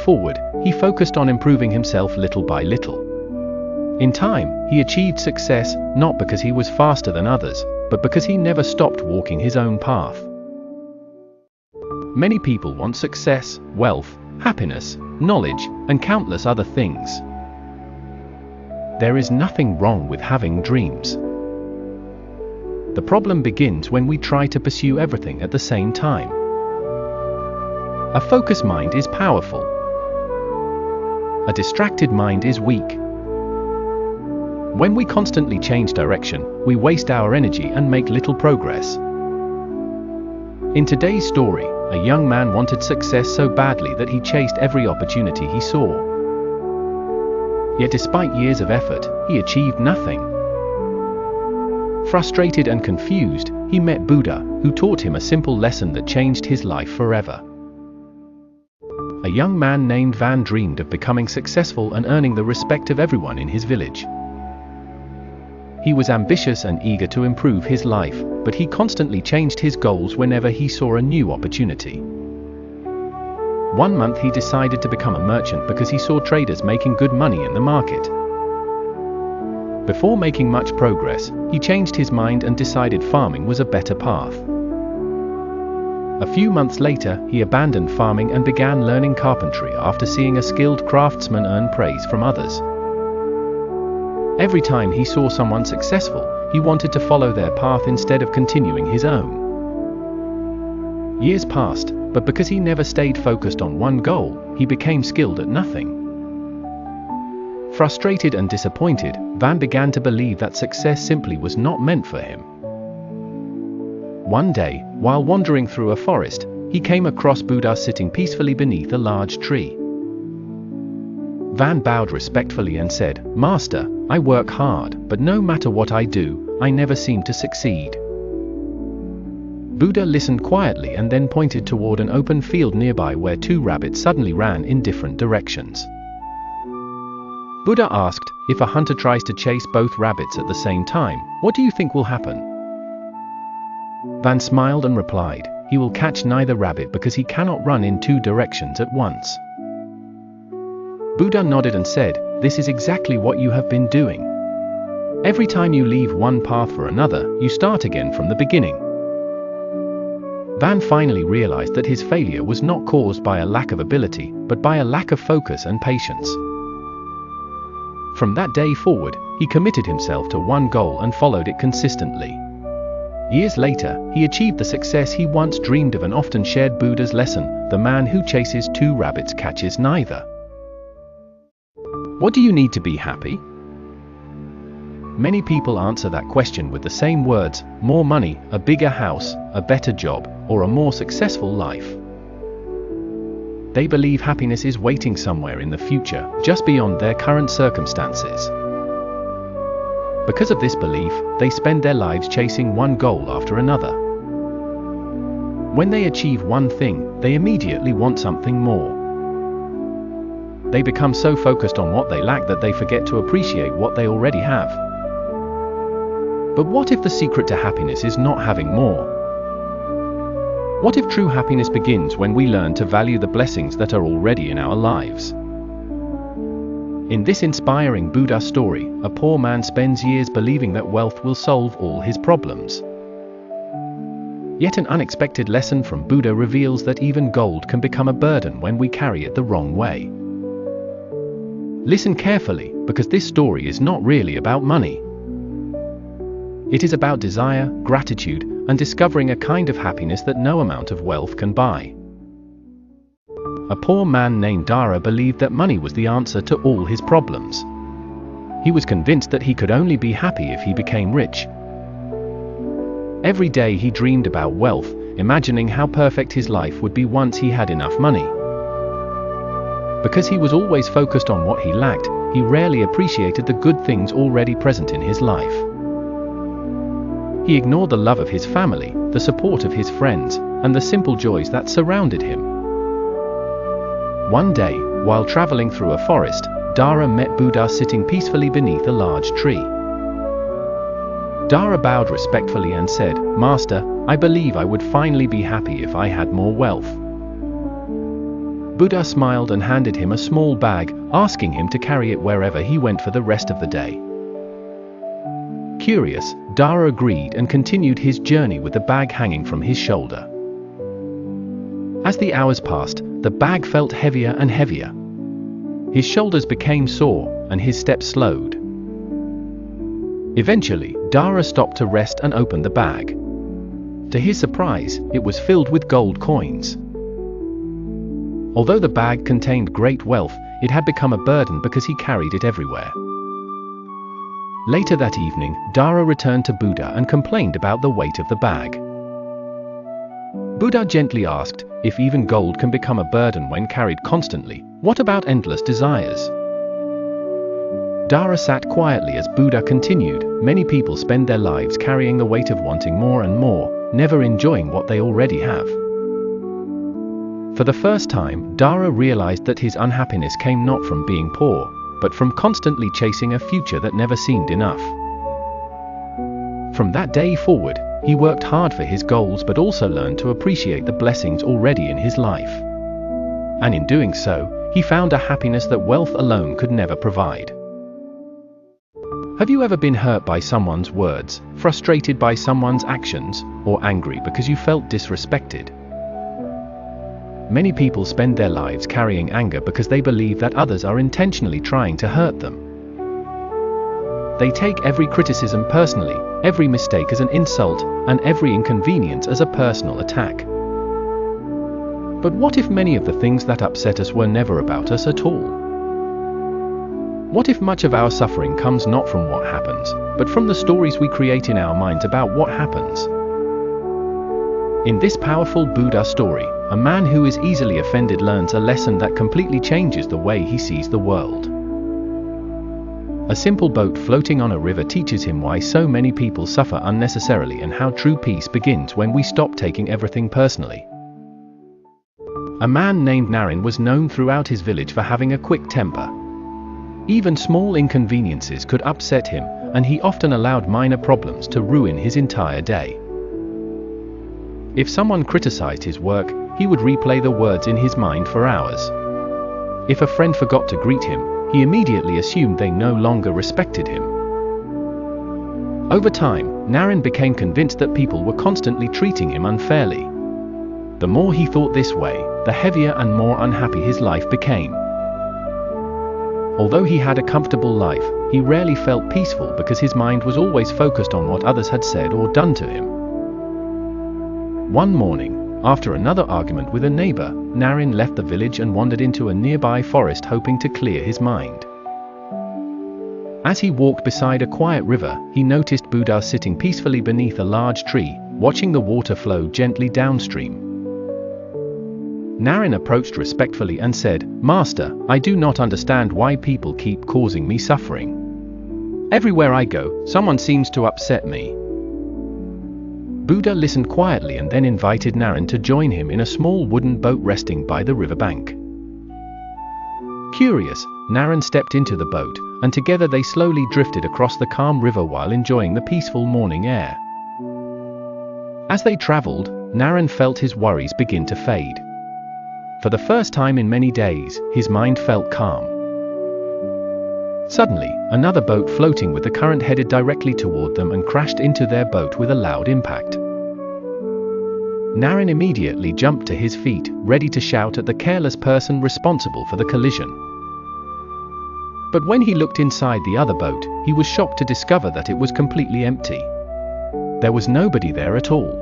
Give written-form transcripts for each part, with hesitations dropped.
forward, he focused on improving himself little by little. In time, he achieved success, not because he was faster than others, but because he never stopped walking his own path. Many people want success, wealth, happiness, knowledge, and countless other things. There is nothing wrong with having dreams. The problem begins when we try to pursue everything at the same time. A focused mind is powerful. A distracted mind is weak. When we constantly change direction, we waste our energy and make little progress. In today's story, a young man wanted success so badly that he chased every opportunity he saw. Yet despite years of effort, he achieved nothing. Frustrated and confused, he met Buddha, who taught him a simple lesson that changed his life forever. A young man named Van dreamed of becoming successful and earning the respect of everyone in his village. He was ambitious and eager to improve his life, but he constantly changed his goals whenever he saw a new opportunity. One month he decided to become a merchant because he saw traders making good money in the market. Before making much progress, he changed his mind and decided farming was a better path. A few months later, he abandoned farming and began learning carpentry after seeing a skilled craftsman earn praise from others. Every time he saw someone successful, he wanted to follow their path instead of continuing his own. Years passed, but because he never stayed focused on one goal, he became skilled at nothing. Frustrated and disappointed, Van began to believe that success simply was not meant for him. One day, while wandering through a forest, he came across Buddha sitting peacefully beneath a large tree. Van bowed respectfully and said, "Master, I work hard, but no matter what I do, I never seem to succeed." Buddha listened quietly and then pointed toward an open field nearby where two rabbits suddenly ran in different directions. Buddha asked, "If a hunter tries to chase both rabbits at the same time, what do you think will happen?" Van smiled and replied, "He will catch neither rabbit because he cannot run in two directions at once." Buddha nodded and said, "This is exactly what you have been doing. Every time you leave one path for another, you start again from the beginning." Van finally realized that his failure was not caused by a lack of ability, but by a lack of focus and patience. From that day forward, he committed himself to one goal and followed it consistently. Years later, he achieved the success he once dreamed of and often shared Buddha's lesson, "The man who chases two rabbits catches neither." What do you need to be happy? Many people answer that question with the same words: more money, a bigger house, a better job, or a more successful life. They believe happiness is waiting somewhere in the future, just beyond their current circumstances. Because of this belief, they spend their lives chasing one goal after another. When they achieve one thing, they immediately want something more. They become so focused on what they lack that they forget to appreciate what they already have. But what if the secret to happiness is not having more? What if true happiness begins when we learn to value the blessings that are already in our lives? In this inspiring Buddha story, a poor man spends years believing that wealth will solve all his problems. Yet an unexpected lesson from Buddha reveals that even gold can become a burden when we carry it the wrong way. Listen carefully, because this story is not really about money. It is about desire, gratitude, and discovering a kind of happiness that no amount of wealth can buy. A poor man named Dara believed that money was the answer to all his problems. He was convinced that he could only be happy if he became rich. Every day he dreamed about wealth, imagining how perfect his life would be once he had enough money. Because he was always focused on what he lacked, he rarely appreciated the good things already present in his life. He ignored the love of his family, the support of his friends, and the simple joys that surrounded him. One day, while traveling through a forest, Dara met Buddha sitting peacefully beneath a large tree. Dara bowed respectfully and said, "Master, I believe I would finally be happy if I had more wealth." Buddha smiled and handed him a small bag, asking him to carry it wherever he went for the rest of the day. Curious, Dara agreed and continued his journey with the bag hanging from his shoulder. As the hours passed, the bag felt heavier and heavier. His shoulders became sore, and his steps slowed. Eventually, Dara stopped to rest and opened the bag. To his surprise, it was filled with gold coins. Although the bag contained great wealth, it had become a burden because he carried it everywhere. Later that evening, Dara returned to Buddha and complained about the weight of the bag. Buddha gently asked, if even gold can become a burden when carried constantly, what about endless desires? Dara sat quietly as Buddha continued, many people spend their lives carrying the weight of wanting more and more, never enjoying what they already have. For the first time, Dara realized that his unhappiness came not from being poor, but from constantly chasing a future that never seemed enough. From that day forward, he worked hard for his goals but also learned to appreciate the blessings already in his life. And in doing so, he found a happiness that wealth alone could never provide. Have you ever been hurt by someone's words, frustrated by someone's actions, or angry because you felt disrespected? Many people spend their lives carrying anger because they believe that others are intentionally trying to hurt them. They take every criticism personally, every mistake as an insult, and every inconvenience as a personal attack. But what if many of the things that upset us were never about us at all? What if much of our suffering comes not from what happens, but from the stories we create in our minds about what happens? In this powerful Buddha story, a man who is easily offended learns a lesson that completely changes the way he sees the world. A simple boat floating on a river teaches him why so many people suffer unnecessarily and how true peace begins when we stop taking everything personally. A man named Naren was known throughout his village for having a quick temper. Even small inconveniences could upset him, and he often allowed minor problems to ruin his entire day. If someone criticized his work, he would replay the words in his mind for hours. If a friend forgot to greet him, he immediately assumed they no longer respected him. Over time, Naren became convinced that people were constantly treating him unfairly. The more he thought this way, the heavier and more unhappy his life became. Although he had a comfortable life, he rarely felt peaceful because his mind was always focused on what others had said or done to him. One morning, after another argument with a neighbor, Naren left the village and wandered into a nearby forest hoping to clear his mind. As he walked beside a quiet river, he noticed Buddha sitting peacefully beneath a large tree, watching the water flow gently downstream. Naren approached respectfully and said, "Master, I do not understand why people keep causing me suffering. Everywhere I go, someone seems to upset me." Buddha listened quietly and then invited Naren to join him in a small wooden boat resting by the riverbank. Curious, Naren stepped into the boat, and together they slowly drifted across the calm river while enjoying the peaceful morning air. As they traveled, Naren felt his worries begin to fade. For the first time in many days, his mind felt calm. Suddenly, another boat floating with the current headed directly toward them and crashed into their boat with a loud impact. Naren immediately jumped to his feet, ready to shout at the careless person responsible for the collision. But when he looked inside the other boat, he was shocked to discover that it was completely empty. There was nobody there at all.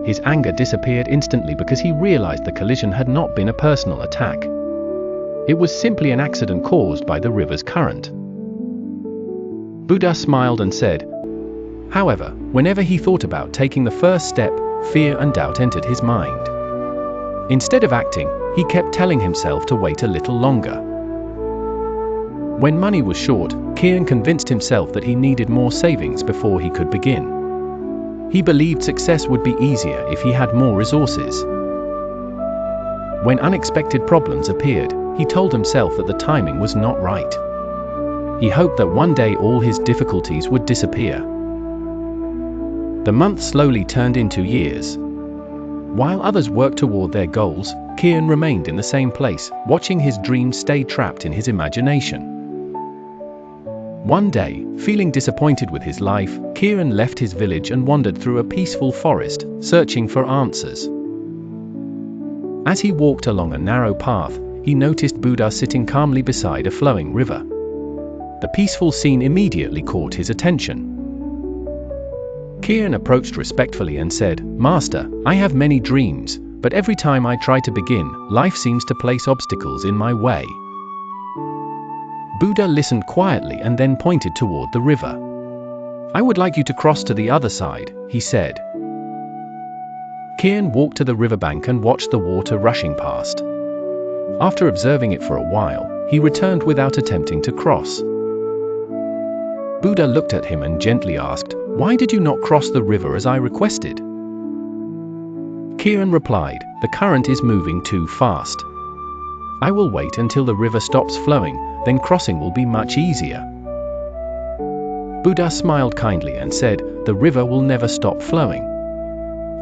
His anger disappeared instantly because he realized the collision had not been a personal attack. It was simply an accident caused by the river's current. Buddha smiled and said, however, whenever he thought about taking the first step, fear and doubt entered his mind. Instead of acting, he kept telling himself to wait a little longer. When money was short, Kian convinced himself that he needed more savings before he could begin. He believed success would be easier if he had more resources. When unexpected problems appeared, he told himself that the timing was not right. He hoped that one day all his difficulties would disappear. The months slowly turned into years. While others worked toward their goals, Kieran remained in the same place, watching his dreams stay trapped in his imagination. One day, feeling disappointed with his life, Kieran left his village and wandered through a peaceful forest, searching for answers. As he walked along a narrow path, he noticed Buddha sitting calmly beside a flowing river. The peaceful scene immediately caught his attention. Kieran approached respectfully and said, "Master, I have many dreams, but every time I try to begin, life seems to place obstacles in my way." Buddha listened quietly and then pointed toward the river. "I would like you to cross to the other side," he said. Kieran walked to the riverbank and watched the water rushing past. After observing it for a while, he returned without attempting to cross. Buddha looked at him and gently asked, "Why did you not cross the river as I requested?" Kieran replied, "The current is moving too fast. I will wait until the river stops flowing, then crossing will be much easier." Buddha smiled kindly and said, "The river will never stop flowing.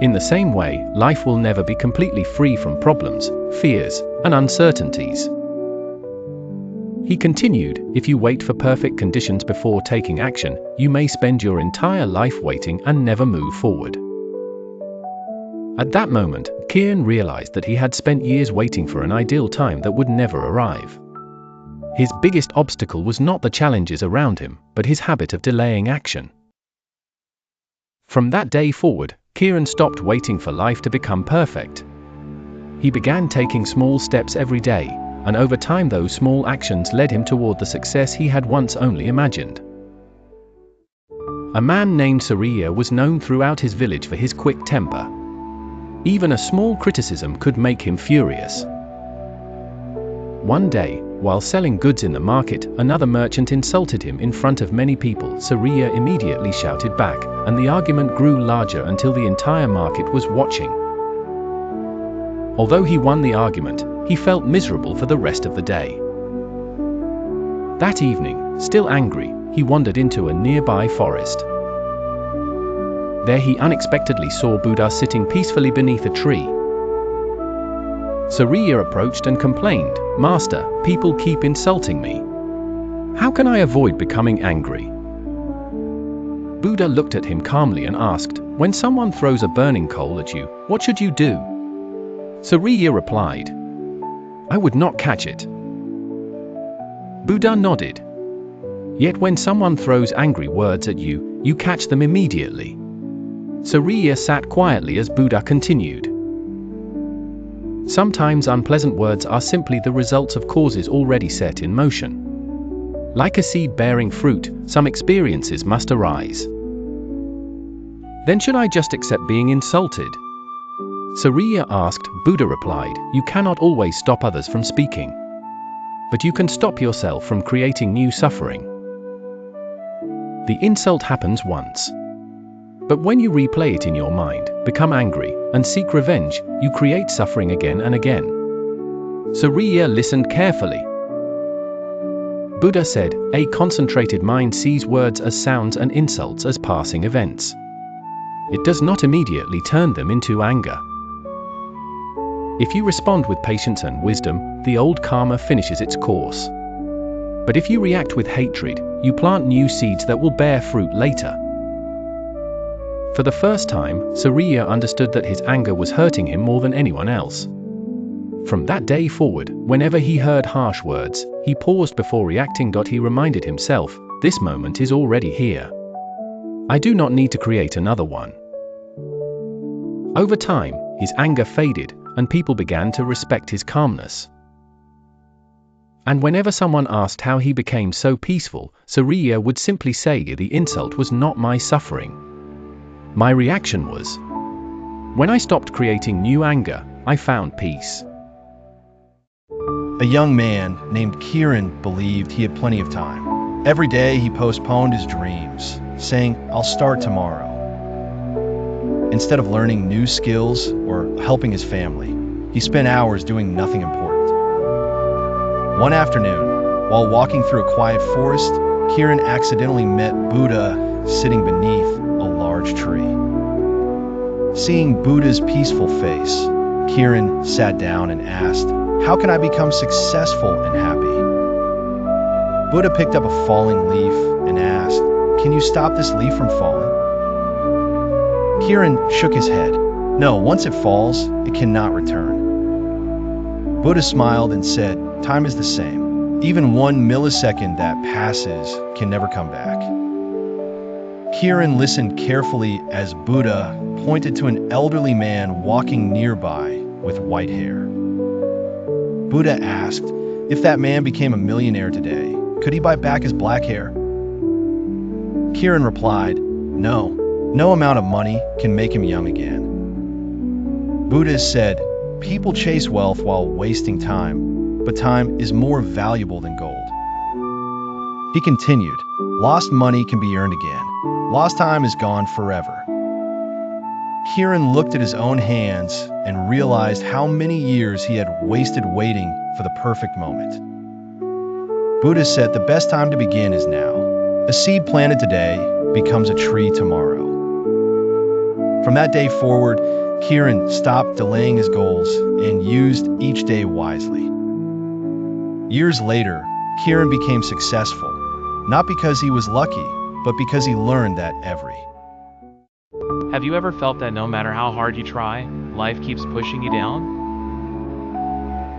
In the same way, life will never be completely free from problems, fears, and uncertainties." He continued, "If you wait for perfect conditions before taking action, you may spend your entire life waiting and never move forward." At that moment, Kieran realized that he had spent years waiting for an ideal time that would never arrive. His biggest obstacle was not the challenges around him, but his habit of delaying action. From that day forward, Kieran stopped waiting for life to become perfect. He began taking small steps every day, and over time those small actions led him toward the success he had once only imagined. A man named Suriya was known throughout his village for his quick temper. Even a small criticism could make him furious. One day, while selling goods in the market, another merchant insulted him in front of many people. Suriya immediately shouted back, and the argument grew larger until the entire market was watching. Although he won the argument, he felt miserable for the rest of the day. That evening, still angry, he wandered into a nearby forest. There he unexpectedly saw Buddha sitting peacefully beneath a tree. Suriya approached and complained, "Master, people keep insulting me. How can I avoid becoming angry?" Buddha looked at him calmly and asked, "When someone throws a burning coal at you, what should you do?" Suriya replied, "I would not catch it." Buddha nodded. "Yet when someone throws angry words at you, you catch them immediately." Suriya sat quietly as Buddha continued. Sometimes unpleasant words are simply the results of causes already set in motion. Like a seed bearing fruit, some experiences must arise. Then should I just accept being insulted? Suriya asked. Buddha replied, "You cannot always stop others from speaking. But you can stop yourself from creating new suffering. The insult happens once. But when you replay it in your mind, become angry, and seek revenge, you create suffering again and again." Suriya listened carefully. Buddha said, "A concentrated mind sees words as sounds and insults as passing events. It does not immediately turn them into anger. If you respond with patience and wisdom, the old karma finishes its course. But if you react with hatred, you plant new seeds that will bear fruit later." For the first time, Suriya understood that his anger was hurting him more than anyone else. From that day forward, whenever he heard harsh words, he paused before reacting. He reminded himself, "This moment is already here. I do not need to create another one." Over time, his anger faded, and people began to respect his calmness. And whenever someone asked how he became so peaceful, Suriya would simply say, "The insult was not my suffering. My reaction was. When I stopped creating new anger, I found peace." A young man named Kieran believed he had plenty of time. Every day he postponed his dreams, saying, "I'll start tomorrow." Instead of learning new skills or helping his family, he spent hours doing nothing important. One afternoon, while walking through a quiet forest, Kieran accidentally met Buddha sitting beneath a large tree. Seeing Buddha's peaceful face, Kieran sat down and asked, "How can I become successful and happy?" Buddha picked up a falling leaf and asked, "Can you stop this leaf from falling?" Kieran shook his head. "No, once it falls, it cannot return." Buddha smiled and said, "Time is the same. Even 1 millisecond that passes can never come back." Kieran listened carefully as Buddha pointed to an elderly man walking nearby with white hair. Buddha asked, if that man became a millionaire today, could he buy back his black hair? Kieran replied, "No, no amount of money can make him young again." Buddha said, "People chase wealth while wasting time, but time is more valuable than gold." He continued, "Lost money can be earned again. Lost time is gone forever." Kieran looked at his own hands and realized how many years he had wasted waiting for the perfect moment. Buddha said the best time to begin is now. A seed planted today becomes a tree tomorrow. From that day forward, Kieran stopped delaying his goals and used each day wisely. Years later, Kieran became successful, not because he was lucky, but because he learned that every. Have you ever felt that no matter how hard you try, life keeps pushing you down?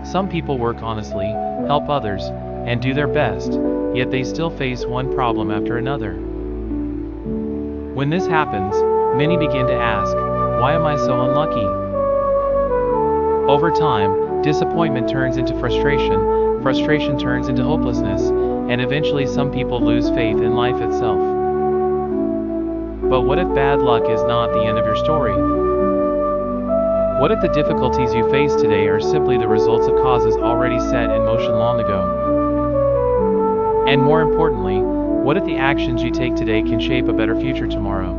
Some people work honestly, help others, and do their best, yet they still face one problem after another. When this happens, many begin to ask, why am I so unlucky? Over time, disappointment turns into frustration, frustration turns into hopelessness, and eventually some people lose faith in life itself. But what if bad luck is not the end of your story? What if the difficulties you face today are simply the results of causes already set in motion long ago? And more importantly, what if the actions you take today can shape a better future tomorrow?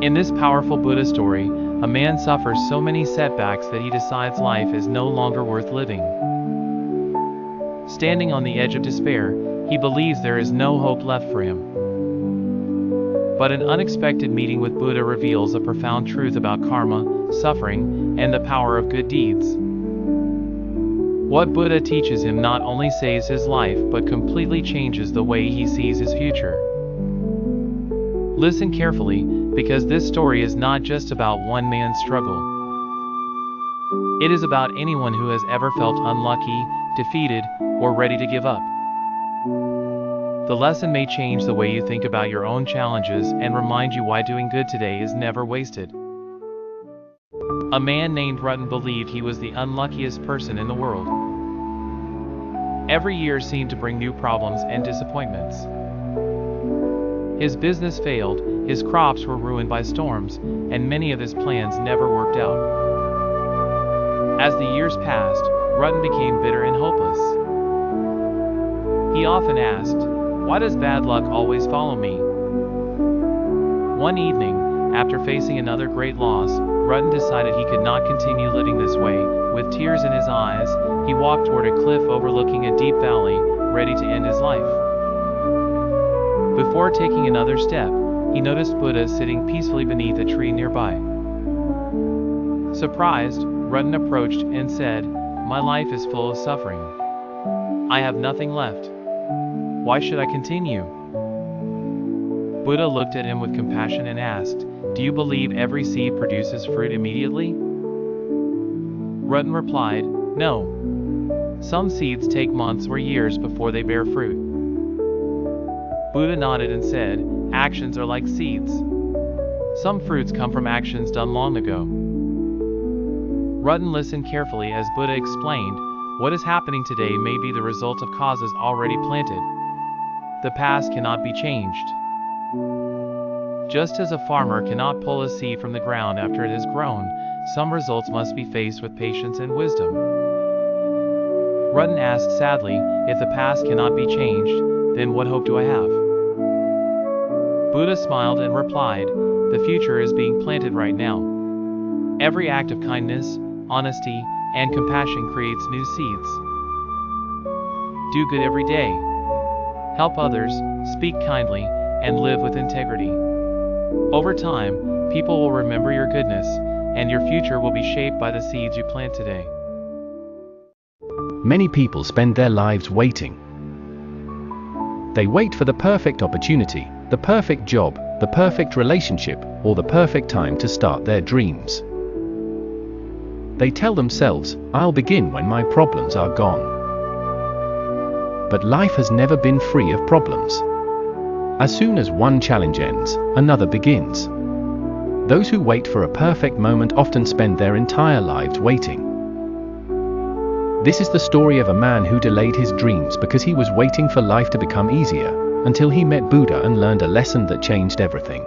In this powerful Buddha story, a man suffers so many setbacks that he decides life is no longer worth living. Standing on the edge of despair, he believes there is no hope left for him. But an unexpected meeting with Buddha reveals a profound truth about karma, suffering, and the power of good deeds. What Buddha teaches him not only saves his life but completely changes the way he sees his future. Listen carefully, because this story is not just about one man's struggle. It is about anyone who has ever felt unlucky, defeated, or ready to give up. The lesson may change the way you think about your own challenges and remind you why doing good today is never wasted. A man named Rutten believed he was the unluckiest person in the world. Every year seemed to bring new problems and disappointments. His business failed, his crops were ruined by storms, and many of his plans never worked out. As the years passed, Rutten became bitter and hopeless. He often asked, "Why does bad luck always follow me?" One evening, after facing another great loss, Rutten decided he could not continue living this way. With tears in his eyes, he walked toward a cliff overlooking a deep valley, ready to end his life. Before taking another step, he noticed Buddha sitting peacefully beneath a tree nearby. Surprised, Rutten approached and said, "My life is full of suffering. I have nothing left. Why should I continue?" Buddha looked at him with compassion and asked, "Do you believe every seed produces fruit immediately?" Rutten replied, "No. Some seeds take months or years before they bear fruit." Buddha nodded and said, "Actions are like seeds. Some fruits come from actions done long ago." Rutten listened carefully as Buddha explained, "What is happening today may be the result of causes already planted. The past cannot be changed. Just as a farmer cannot pull a seed from the ground after it has grown, some results must be faced with patience and wisdom." Rutten asked sadly, "If the past cannot be changed, then what hope do I have?" Buddha smiled and replied, "The future is being planted right now. Every act of kindness, honesty, and compassion creates new seeds. Do good every day. Help others, speak kindly, and live with integrity. Over time, people will remember your goodness, and your future will be shaped by the seeds you plant today. Many people spend their lives waiting. They wait for the perfect opportunity, the perfect job, the perfect relationship, or the perfect time to start their dreams. They tell themselves, "I'll begin when my problems are gone." But life has never been free of problems. As soon as one challenge ends, another begins. Those who wait for a perfect moment often spend their entire lives waiting. This is the story of a man who delayed his dreams because he was waiting for life to become easier, until he met Buddha and learned a lesson that changed everything.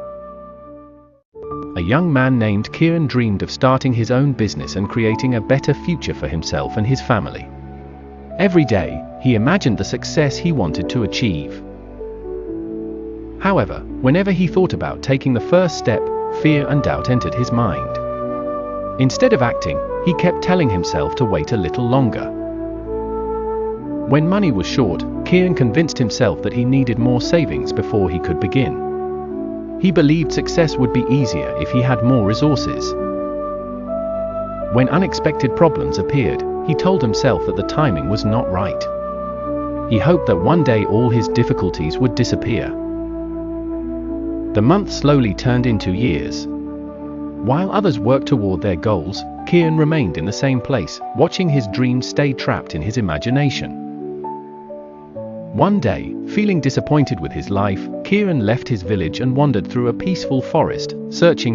A young man named Kieran dreamed of starting his own business and creating a better future for himself and his family. Every day, he imagined the success he wanted to achieve. However, whenever he thought about taking the first step, fear and doubt entered his mind. Instead of acting, he kept telling himself to wait a little longer. When money was short, Kieran convinced himself that he needed more savings before he could begin. He believed success would be easier if he had more resources. When unexpected problems appeared, he told himself that the timing was not right. He hoped that one day all his difficulties would disappear. The months slowly turned into years. While others worked toward their goals, Kieran remained in the same place, watching his dreams stay trapped in his imagination. One day, feeling disappointed with his life, Kieran left his village and wandered through a peaceful forest, searching for